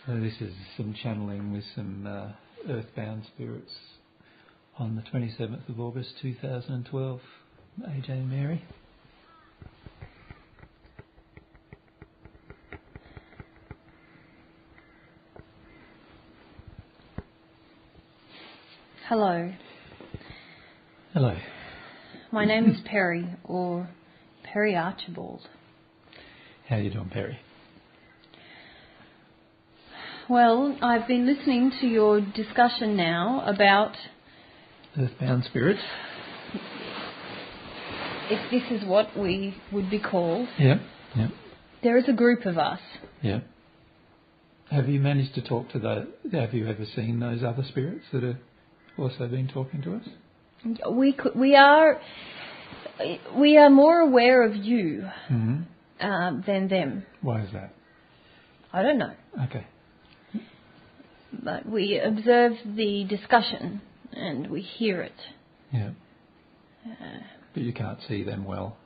So this is some channeling with some earthbound spirits on the 27th of August 2012. AJ and Mary. Hello. Hello. My name is Perry, or Perry Archibald. How are you doing, Perry? Well, I've been listening to your discussion now about Earthbound spirits? if this is what we would be called. Yeah. Yeah. There is a group of us. Yeah. Have you managed to talk to have you ever seen those other spirits that have also been talking to us? We are more aware of you than them. Why is that? I don't know. Okay. But we observe the discussion and we hear it. Yeah. But you can't see them well.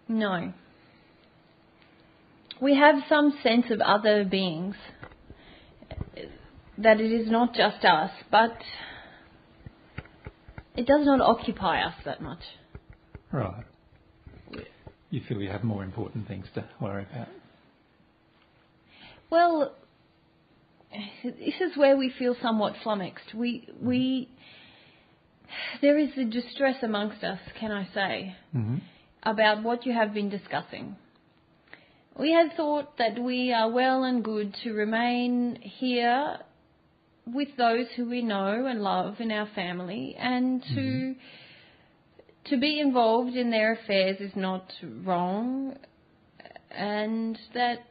No. We have some sense of other beings, that it is not just us, but it does not occupy us that much. Right. You feel you have more important things to worry about? Well, this is where we feel somewhat flummoxed. There is a distress amongst us, can I say, about what you have been discussing. We had thought that we are well and good to remain here with those who we know and love in our family, and to be involved in their affairs is not wrong, and that...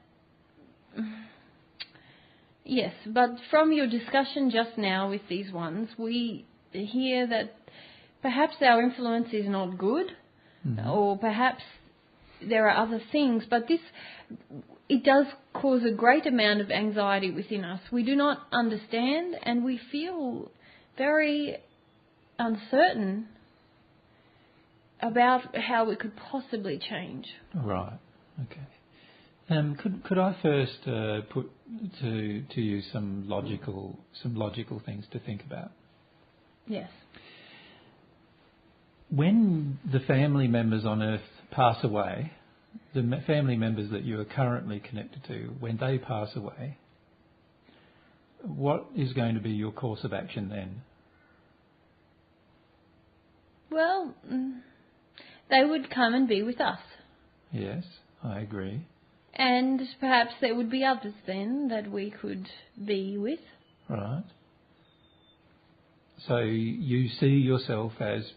Yes, but from your discussion just now with these ones, we hear that perhaps our influence is not good, or perhaps there are other things, but it does cause a great amount of anxiety within us. We do not understand, and we feel very uncertain about how we could possibly change. Right. Okay. Could I first put to you some logical things to think about? Yes. When the family members on Earth pass away, the family members that you are currently connected to, when they pass away, what is going to be your course of action then? Well, they would come and be with us. Yes, I agree. And perhaps there would be others then that we could be with. Right. So you see yourself as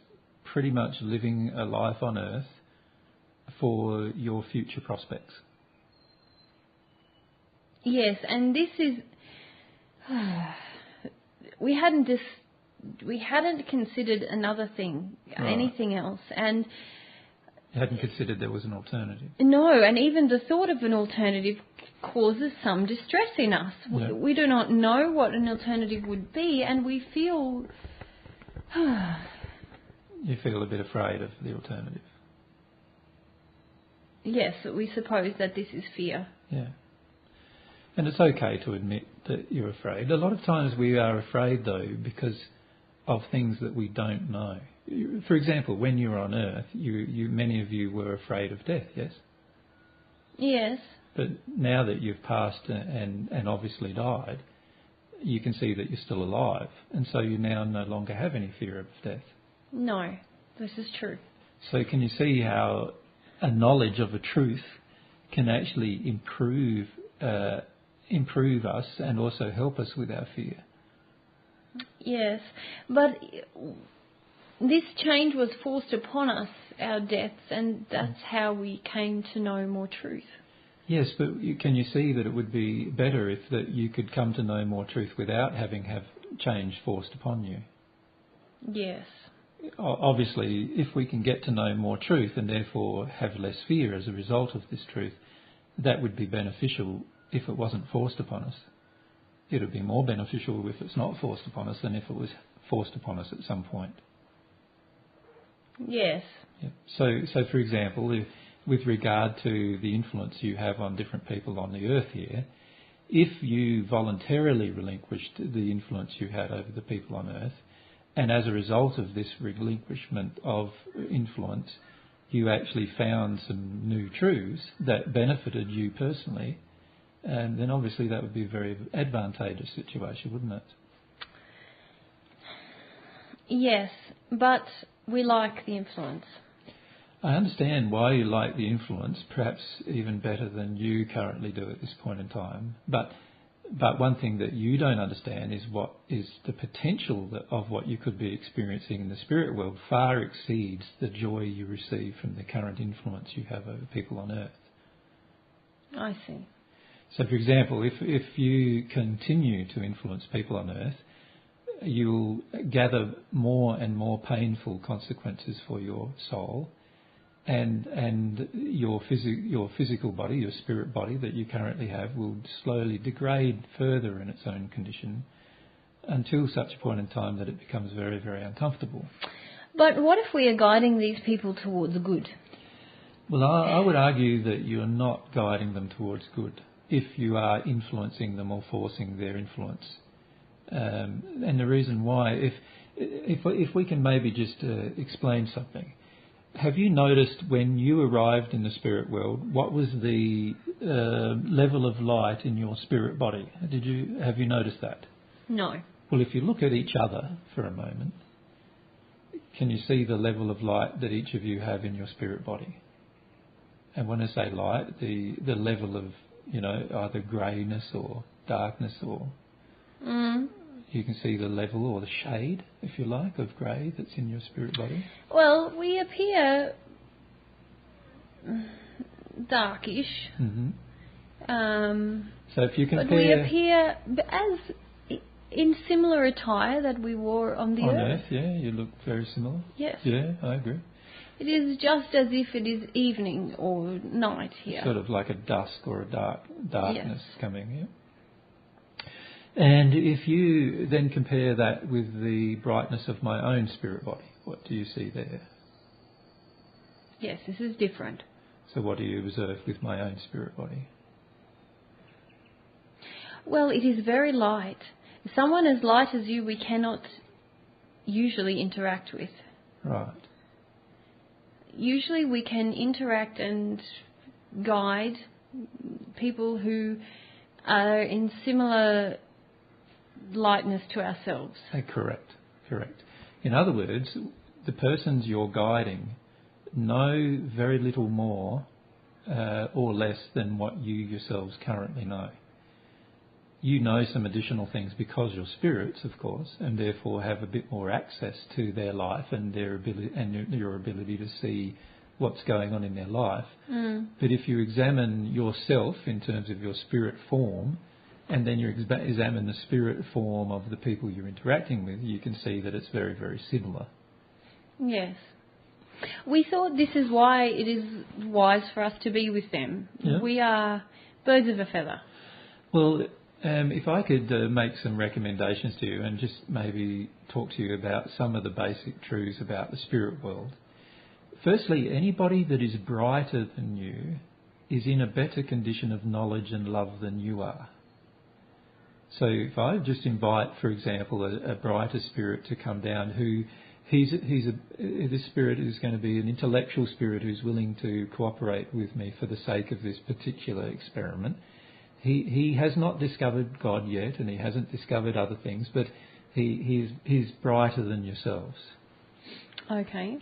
pretty much living a life on Earth for your future prospects. Yes, and this is... we hadn't considered another thing, anything else, and... You hadn't considered there was an alternative? No, and even the thought of an alternative causes some distress in us. Yeah. We do not know what an alternative would be, and we feel... You feel a bit afraid of the alternative? Yes, we suppose that this is fear. Yeah. And it's okay to admit that you're afraid. A lot of times we are afraid, though, because of things that we don't know. For example, when you were on Earth, many of you were afraid of death, yes? Yes. But now that you've passed and obviously died, you can see that you're still alive, and so you now no longer have any fear of death. No, this is true. So can you see how a knowledge of a truth can actually improve us and also help us with our fear? Yes, but this change was forced upon us, our deaths, and that's how we came to know more truth. Yes, but can you see that it would be better if that you could come to know more truth without having change forced upon you? Yes. Obviously, if we can get to know more truth and therefore have less fear as a result of this truth, that would be beneficial if it wasn't forced upon us. It would be more beneficial if it's not forced upon us than if it was forced upon us at some point. Yes. Yeah. So for example, with regard to the influence you have on different people on the Earth here, if you voluntarily relinquished the influence you had over the people on Earth, and as a result of this relinquishment of influence, you actually found some new truths that benefited you personally, and then obviously that would be a very advantageous situation, wouldn't it? Yes, but we like the influence. I understand why you like the influence, perhaps even better than you currently do at this point in time. But one thing that you don't understand is what is the potential of what you could be experiencing in the spirit world far exceeds the joy you receive from the current influence you have over people on Earth. I see. So, for example, if you continue to influence people on Earth, you'll gather more and more painful consequences for your soul. And your physical body, your spirit body that you currently have, will slowly degrade further in its own condition until such a point in time that it becomes very, very uncomfortable. But what if we are guiding these people towards good? Well, I would argue that you are not guiding them towards good if you are influencing them or forcing their influence. And the reason why, if we can maybe just explain something. Have you noticed when you arrived in the spirit world, what was the level of light in your spirit body? Have you noticed that? No. Well, if you look at each other for a moment, can you see the level of light that each of you have in your spirit body? And when I say light, the level of, either greyness or darkness, or you can see the level or the shade, if you like, of grey that's in your spirit body. Well, we appear darkish. Mm-hmm. So if you compare... But we appear as in similar attire that we wore on the Earth. Yeah, you look very similar. Yes. Yeah, I agree. It is just as if it is evening or night here. Sort of like a dusk or a darkness coming, yeah. And if you then compare that with the brightness of my own spirit body, what do you see there? Yes, this is different. So what do you observe with my own spirit body? Well, it is very light. Someone as light as you we cannot usually interact with. Right. Usually we can interact and guide people who are in similar lightness to ourselves. Correct. In other words, the persons you're guiding know very little more or less than what you yourselves currently know. You know some additional things because you're spirits, of course, and therefore have a bit more access to their life and their ability and your ability to see what's going on in their life. But if you examine yourself in terms of your spirit form, and then you examine the spirit form of the people you're interacting with, you can see that it's very, very similar. Yes. We thought this is why it is wise for us to be with them. Yeah. We are birds of a feather. Well, if I could make some recommendations to you and just maybe talk to you about some of the basic truths about the spirit world. Firstly, anybody that is brighter than you is in a better condition of knowledge and love than you are. So if I just invite, for example, a brighter spirit to come down this spirit is going to be an intellectual spirit who's willing to cooperate with me for the sake of this particular experiment. He has not discovered God yet, and he hasn't discovered other things, but he's brighter than yourselves. Okay.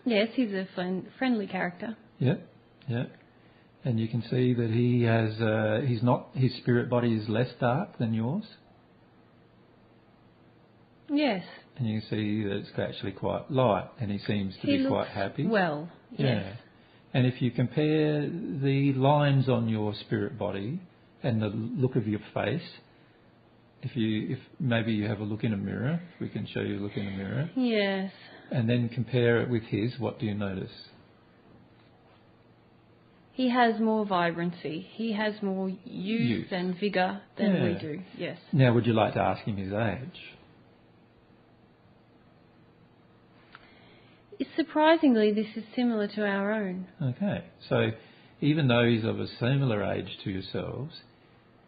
Yes, he's a friendly character. Yeah. And you can see that he has, his spirit body is less dark than yours. Yes. And you can see that it's actually quite light, and he seems to be quite happy. Well, yes. Yeah. And if you compare the lines on your spirit body and the look of your face, if maybe you have a look in a mirror, we can show you a look in a mirror. Yes. And then compare it with his, what do you notice? He has more vibrancy. He has more youth and vigour than we do, yes. Now, would you like to ask him his age? Surprisingly, this is similar to our own. Okay. So even though he's of a similar age to yourselves,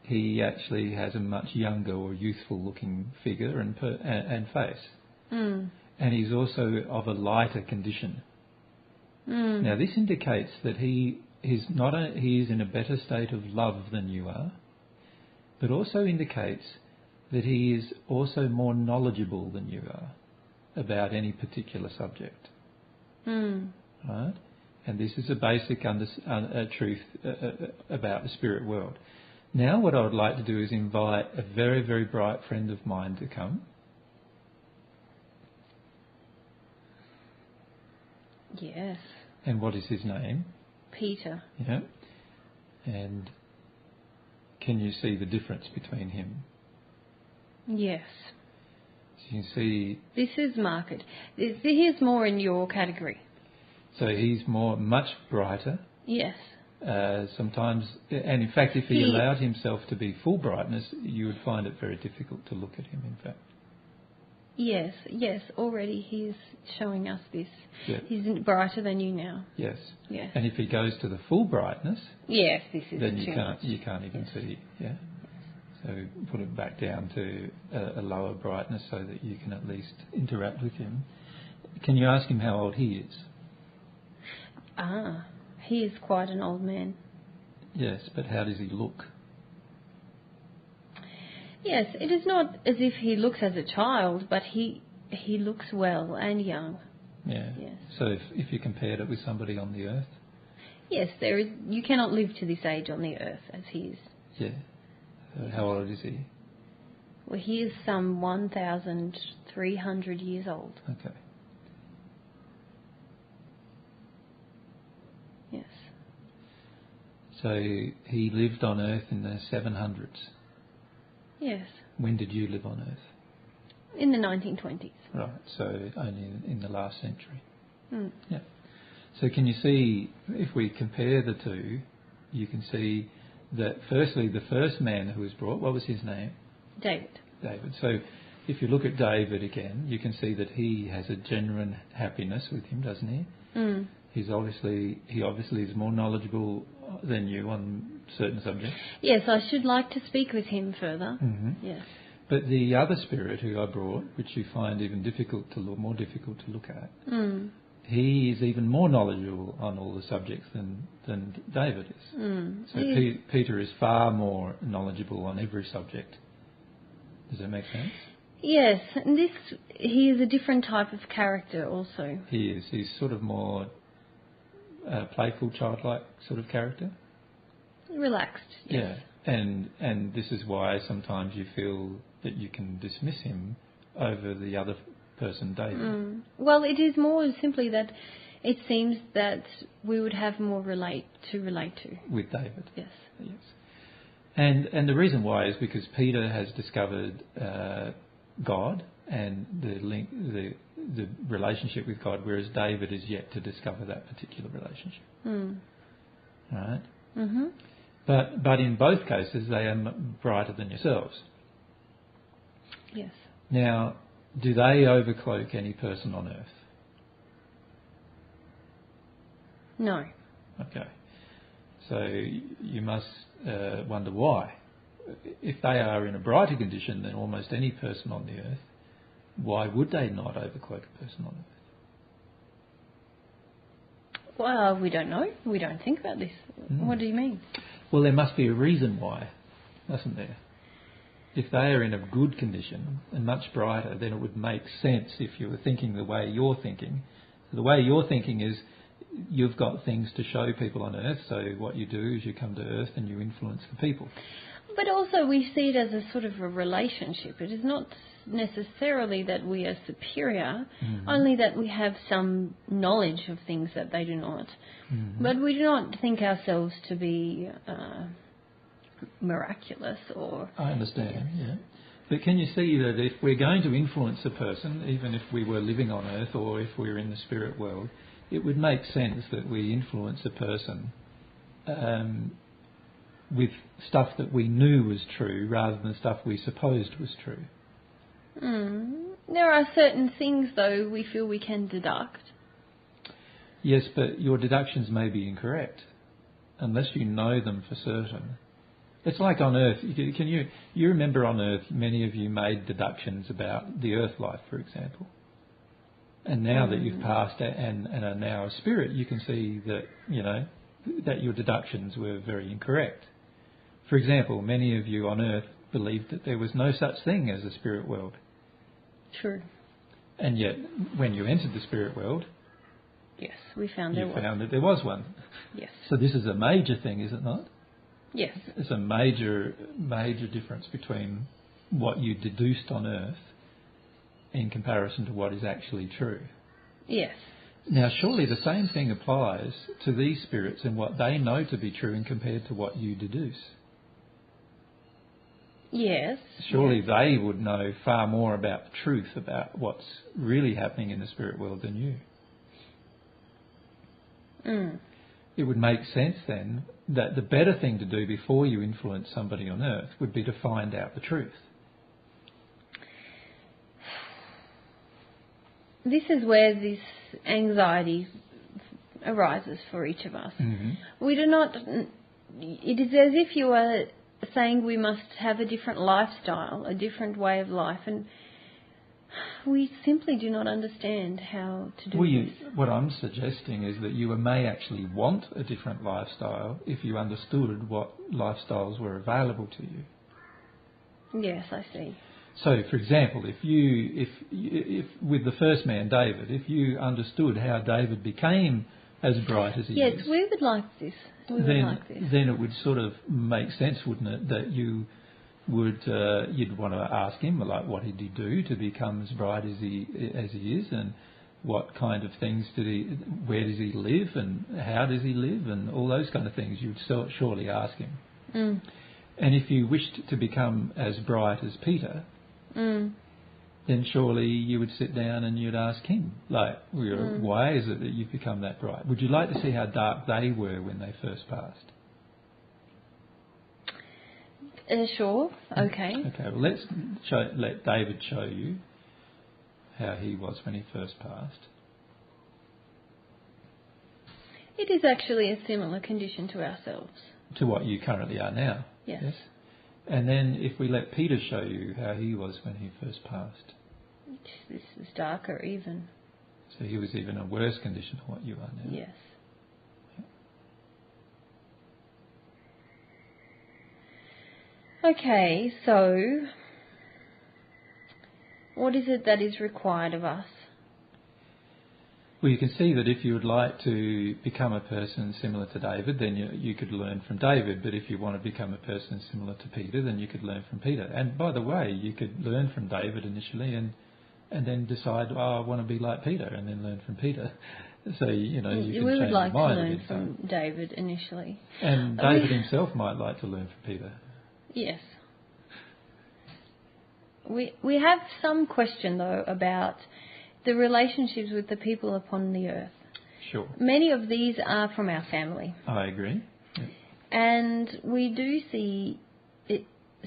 he actually has a much younger or youthful-looking figure and face. Mm. And he's also of a lighter condition. Mm. Now, this indicates that he is in a better state of love than you are, but also indicates that he is also more knowledgeable than you are about any particular subject. Mm. Right? And this is a basic truth about the spirit world. Now what I would like to do is invite a very, very bright friend of mine to come. Yes. And what is his name? Peter. Yeah. And can you see the difference between him? Yes. So you can see... This is marked. He's more in your category. So he's much brighter. Yes. Sometimes, and in fact, if he allowed himself to be full brightness, you would find it very difficult to look at him, in fact. Yes, already he's showing us this. Yeah. He's brighter than you now. Yes. Yes. And if he goes to the full brightness, yes, this is then too you can't even see. Yeah. So put it back down to a lower brightness so that you can at least interact with him. Can you ask him how old he is? He is quite an old man. Yes, but how does he look? Yes, it is not as if he looks as a child, but he looks well and young. Yeah. Yes. So if you compared it with somebody on the earth? Yes, you cannot live to this age on the earth as he is. Yeah. So how old is he? Well, he is some 1,300 years old. Okay. Yes. So he lived on earth in the 700s. Yes. When did you live on earth? In the 1920s. Right, so only in the last century. Mm. Yeah. So can you see, if we compare the two, you can see that firstly the first man who was brought, what was his name? David. So if you look at David again, you can see that he has a genuine happiness with him, doesn't he? Mm. He obviously is more knowledgeable than you on certain subjects. Yes, I should like to speak with him further. Mm-hmm. Yes. But the other spirit who I brought, which you find even more difficult to look at, he is even more knowledgeable on all the subjects than David is. Mm. So Peter is far more knowledgeable on every subject. Does that make sense? Yes, and he is a different type of character also. He is. He's sort of more playful, childlike sort of character. Relaxed. Yes. Yeah, and this is why sometimes you feel that you can dismiss him over the other person, David. Mm. Well, it is more simply that it seems that we would have more relate to. With David. Yes. Yes. And the reason why is because Peter has discovered God and the relationship with God, whereas David is yet to discover that particular relationship. Mm. Right? Mm-hmm. But in both cases, they are brighter than yourselves. Yes. Now, do they overcloak any person on earth? No. Okay. So you must wonder why. If they are in a brighter condition than almost any person on the earth, why would they not overcloak a person on earth? Well, we don't know. We don't think about this. What do you mean? Well, there must be a reason why, mustn't there? If they are in a good condition and much brighter, then it would make sense if you were thinking the way you're thinking. The way you're thinking is you've got things to show people on earth, so what you do is you come to earth and you influence the people. But also we see it as a sort of a relationship. It is not necessarily that we are superior, only that we have some knowledge of things that they do not. Mm-hmm. But we do not think ourselves to be miraculous or... I understand, yeah. But can you see that if we're going to influence a person, even if we were living on earth or if we were in the spirit world, it would make sense that we influence a person with stuff that we knew was true rather than stuff we supposed was true. There are certain things, though, we feel we can deduct. Yes, but your deductions may be incorrect. unless you know them for certain. It's like on Earth. Can you remember on Earth, many of you made deductions about the Earth life, for example. And now that you've passed and are now a spirit, you can see that, that your deductions were very incorrect. For example, many of you on Earth believed that there was no such thing as a spirit world. True. And yet, when you entered the spirit world, yes, we found you found that there was one. Yes. So this is a major thing, is it not? Yes. It's a major difference between what you deduced on Earth in comparison to what is actually true. Yes. Now, surely the same thing applies to these spirits and what they know to be true and compared to what you deduce. Yes. Surely they would know far more about the truth, about what's really happening in the spirit world than you. It would make sense then that the better thing to do before you influence somebody on Earth would be to find out the truth. This is where this anxiety arises for each of us. We do not... It is as if you are saying we must have a different lifestyle, a different way of life, and we simply do not understand how to do this. What I'm suggesting is that you may actually want a different lifestyle if you understood what lifestyles were available to you. Yes, I see. So, for example, if with the first man, David, if you understood how David became as bright as he is... Yes, we would like this. Then it would sort of make sense, wouldn't it, that you would you'd want to ask him, like, what did he do to become as bright as he is, and what kind of things where does he live, and how does he live, and all those kind of things you'd surely ask him. And if you wished to become as bright as Peter, then surely you would sit down and you'd ask him, like, why is it that you've become that bright? Would you like to see how dark they were when they first passed? Sure. Okay. Okay. Well, let David show you how he was when he first passed. It is actually a similar condition to ourselves. To what you currently are now. Yes. And then if we let Peter show you how he was when he first passed. This is darker even. So he was even a worse condition than what you are now. Yes. Okay, so what is it that is required of us? Well, you can see that if you would like to become a person similar to David, then you could learn from David. But if you want to become a person similar to Peter, then you could learn from Peter. And by the way, you could learn from David initially and then decide, I want to be like Peter, and then learn from Peter. So, you can change your mind. We would like to learn bit, from David initially. And David himself might like to learn from Peter. Yes. We have some question, though, about the relationships with the people upon the earth. Sure. Many of these are from our family. I agree. Yeah. And we do see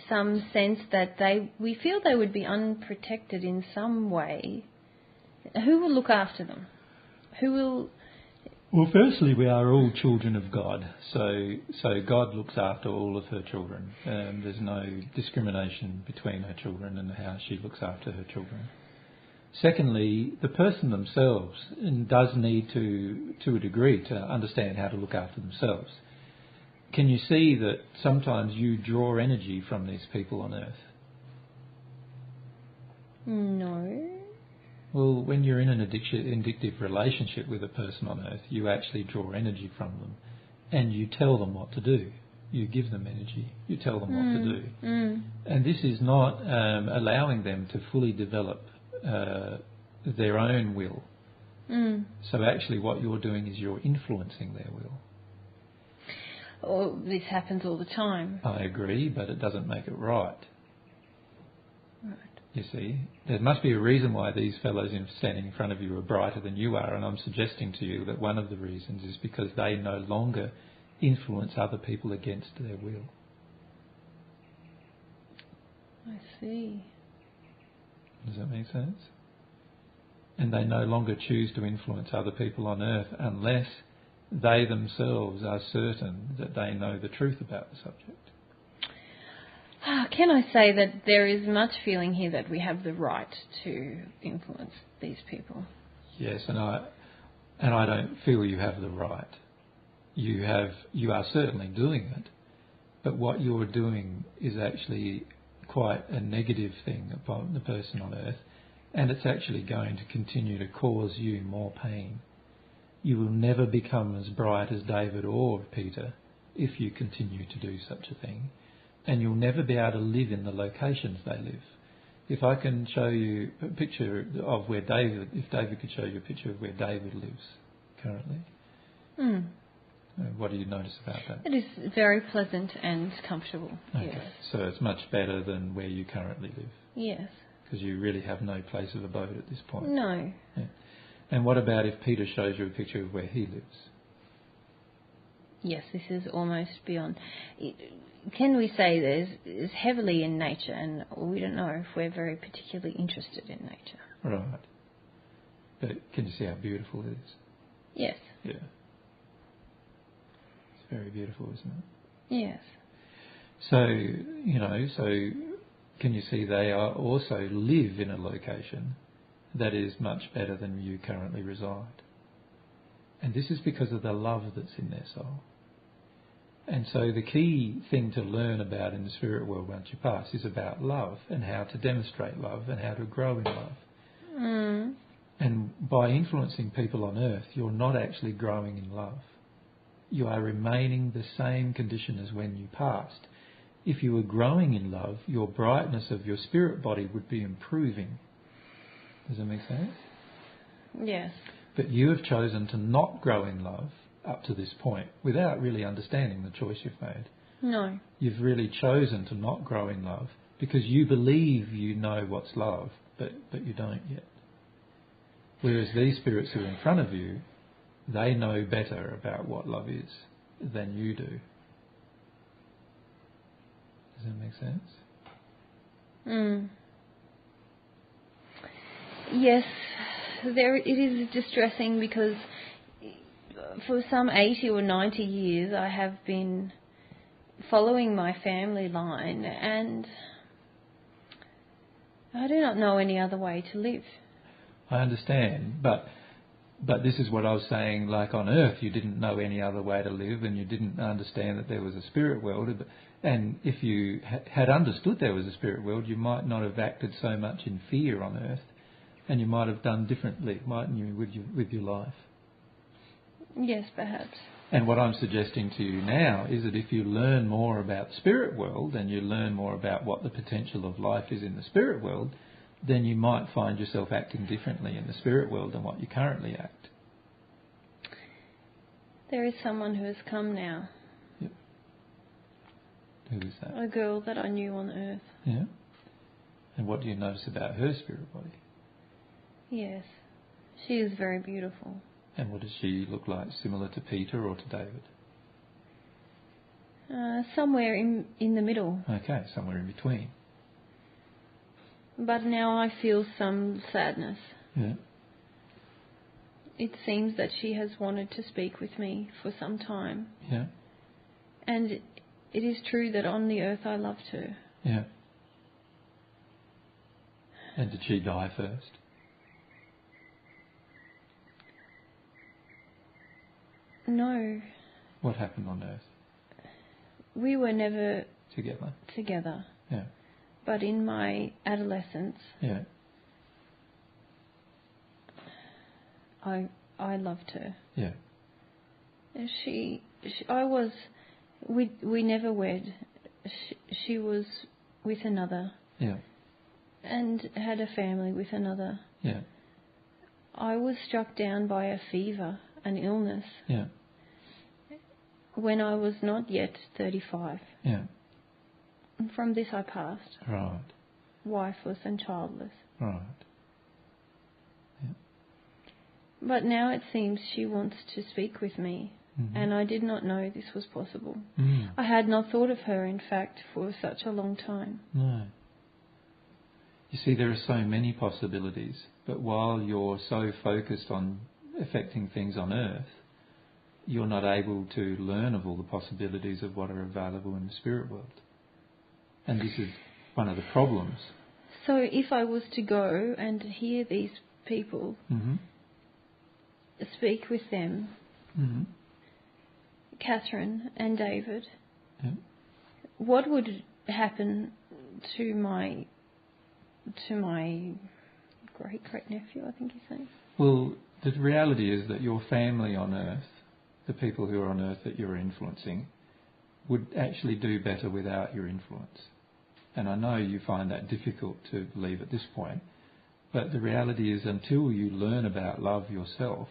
some sense that we feel they would be unprotected in some way. Who will look after them? Who will... Well, firstly, we are all children of God, so God looks after all of her children. There's no discrimination between her children and how she looks after her children. Secondly, the person themselves does need to a degree to understand how to look after themselves. Can you see that sometimes you draw energy from these people on Earth? No. Well, when you're in an addictive relationship with a person on Earth, you actually draw energy from them and you tell them what to do. You give them energy. You tell them what to do. And this is not allowing them to fully develop their own will. So actually what you're doing is you're influencing their will. Oh, this happens all the time. I agree, but it doesn't make it right. Right. You see, there must be a reason why these fellows standing in front of you are brighter than you are, and I'm suggesting to you that one of the reasons is because they no longer influence other people against their will. I see. Does that make sense? And they no longer choose to influence other people on Earth unless they themselves are certain that they know the truth about the subject. Can I say that there is much feeling here that we have the right to influence these people? Yes, and I don't feel you have the right. You are certainly doing it, but what you're doing is actually quite a negative thing upon the person on earth, and it's actually going to continue to cause you more pain. You will never become as bright as David or Peter if you continue to do such a thing, and you'll never be able to live in the locations they live. If I can show you a picture of where David, if David could show you a picture of where David lives currently, what do you notice about that? It is very pleasant and comfortable. Okay, yes. so it's much better than where you currently live. Yes. Because you really have no place of abode at this point. No. Yeah. And what about if Peter shows you a picture of where he lives? Yes, this is almost beyond. Can we say there's heavily in nature, and we don't know if we're very particularly interested in nature. Right. But can you see how beautiful it is? Yes. Yeah. It's very beautiful, isn't it? Yes. So, can you see they are also live in a location that is much better than you currently reside? And this is because of the love that's in their soul. And so the key thing to learn about in the spirit world once you pass is about love and how to demonstrate love and how to grow in love. Mm. And by influencing people on earth, you're not actually growing in love. You are remaining the same condition as when you passed. If you were growing in love, your brightness of your spirit body would be improving. Does that make sense? Yes. But you have chosen to not grow in love up to this point without really understanding the choice you've made. No. You've really chosen to not grow in love because you believe you know what's love, but you don't yet. Whereas these spirits who are in front of you, they know better about what love is than you do. Does that make sense? Mm. Yes, it is distressing because for some 80 or 90 years I have been following my family line, and I do not know any other way to live. I understand, but this is what I was saying, like on earth you didn't know any other way to live and you didn't understand that there was a spirit world, and if you had understood there was a spirit world, you might not have acted so much in fear on earth, and you might have done differently, mightn't you, with your life? Yes, perhaps. And what I'm suggesting to you now is that if you learn more about the spirit world and you learn more about what the potential of life is in the spirit world, then you might find yourself acting differently in the spirit world than what you currently act. There is someone who has come now. Yep. Who is that? A girl that I knew on earth. Yeah. And what do you notice about her spirit body? Yes. She is very beautiful. And what does she look like? Similar to Peter or to David? Somewhere in the middle. Okay, somewhere in between. But now I feel some sadness. Yeah. It seems that she has wanted to speak with me for some time. Yeah. And it is true that on the earth I loved her. Yeah. And did she die first? No. What happened on earth? We were never together. Yeah. But in my adolescence, yeah, I loved her. Yeah. We never wed. She was with another. Yeah. And had a family with another. Yeah. I was struck down by a fever, an illness. Yeah. When I was not yet 35. Yeah. And from this I passed. Right. Wifeless and childless. Right. Yeah. But now it seems she wants to speak with me. Mm-hmm. And I did not know this was possible. Mm. I had not thought of her, in fact, for such a long time. No. You see, there are so many possibilities, but while you're so focused on affecting things on earth, you're not able to learn of all the possibilities of what are available in the spirit world. And this is one of the problems. So if I was to go and hear these people, speak with them, Catherine and David, what would happen to my great nephew, I think he's saying? Well, the reality is that your family on Earth, the people who are on Earth that you're influencing, would actually do better without your influence. And I know you find that difficult to believe at this point, but the reality is until you learn about love yourself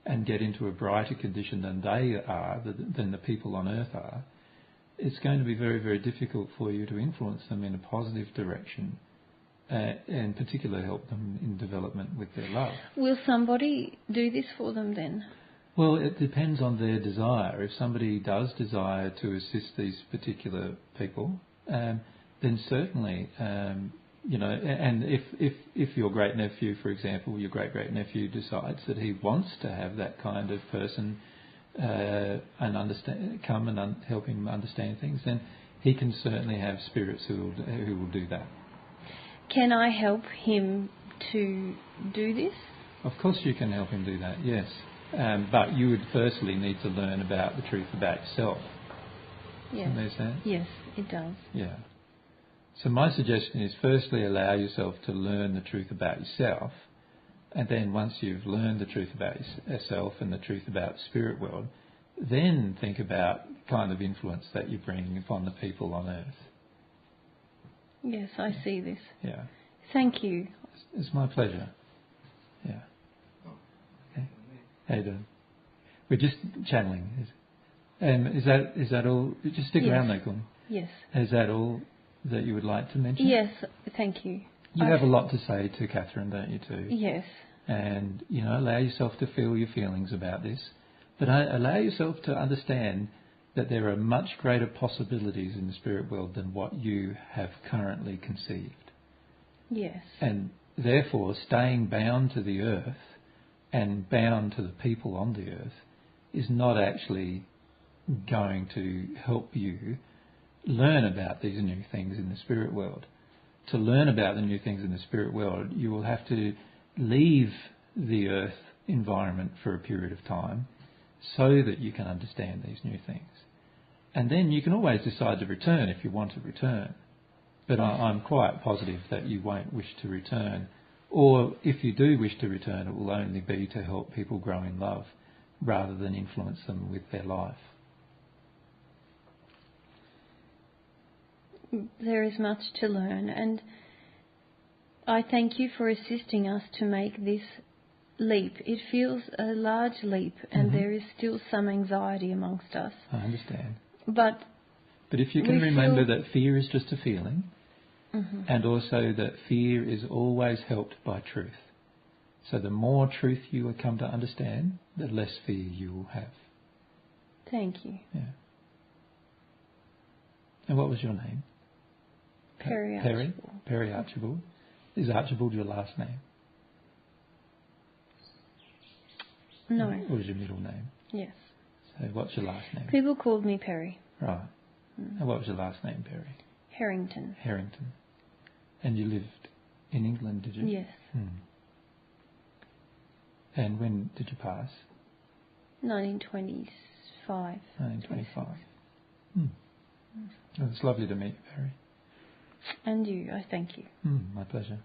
and get into a brighter condition than they are, than the people on Earth are, it's going to be very, very difficult for you to influence them in a positive direction, and particularly help them in development with their love. Will somebody do this for them then? Well, it depends on their desire. If somebody does desire to assist these particular people, then certainly, and if your great nephew, for example, your great nephew decides that he wants to have that kind of person and come and help him understand things, then he can certainly have spirits who will do that. Can I help him to do this? Of course you can help him do that, yes. But you would firstly need to learn about the truth about yourself. Yes. Understand? Yes, it does. Yeah. So my suggestion is firstly allow yourself to learn the truth about yourself, and then once you've learned the truth about yourself and the truth about the spirit world, then think about the kind of influence that you bring upon the people on Earth. Yes, I see this. Yeah. Thank you. It's my pleasure. Yeah. Okay. How you doing? We're just channeling. Is that all? Just stick around there, Gordon. Yes. Is that all that you would like to mention? Yes, thank you. You have a lot to say to Catherine, don't you, too? Yes. And, allow yourself to feel your feelings about this, but allow yourself to understand that there are much greater possibilities in the spirit world than what you have currently conceived. Yes. And therefore, staying bound to the earth and bound to the people on the earth is not actually going to help you learn about these new things in the spirit world. To learn about the new things in the spirit world, you will have to leave the earth environment for a period of time so that you can understand these new things. And then you can always decide to return if you want to return. But I'm quite positive that you won't wish to return. Or if you do wish to return, it will only be to help people grow in love rather than influence them with their life. There is much to learn, and I thank you for assisting us to make this leap. It feels a large leap, and there is still some anxiety amongst us. I understand. But if you can remember that fear is just a feeling, and also that fear is always helped by truth. So the more truth you will come to understand, the less fear you will have. Thank you. Yeah. And what was your name? Perry Archibald. Perry Archibald. Is Archibald your last name? No. What was your middle name? Yes. So what's your last name? People called me Perry. Right. And what was your last name, Perry? Harrington. Harrington. And you lived in England, did you? Yes. And when did you pass? 1925. 1925. Well, it's lovely to meet you, Perry. And you, I thank you. My pleasure.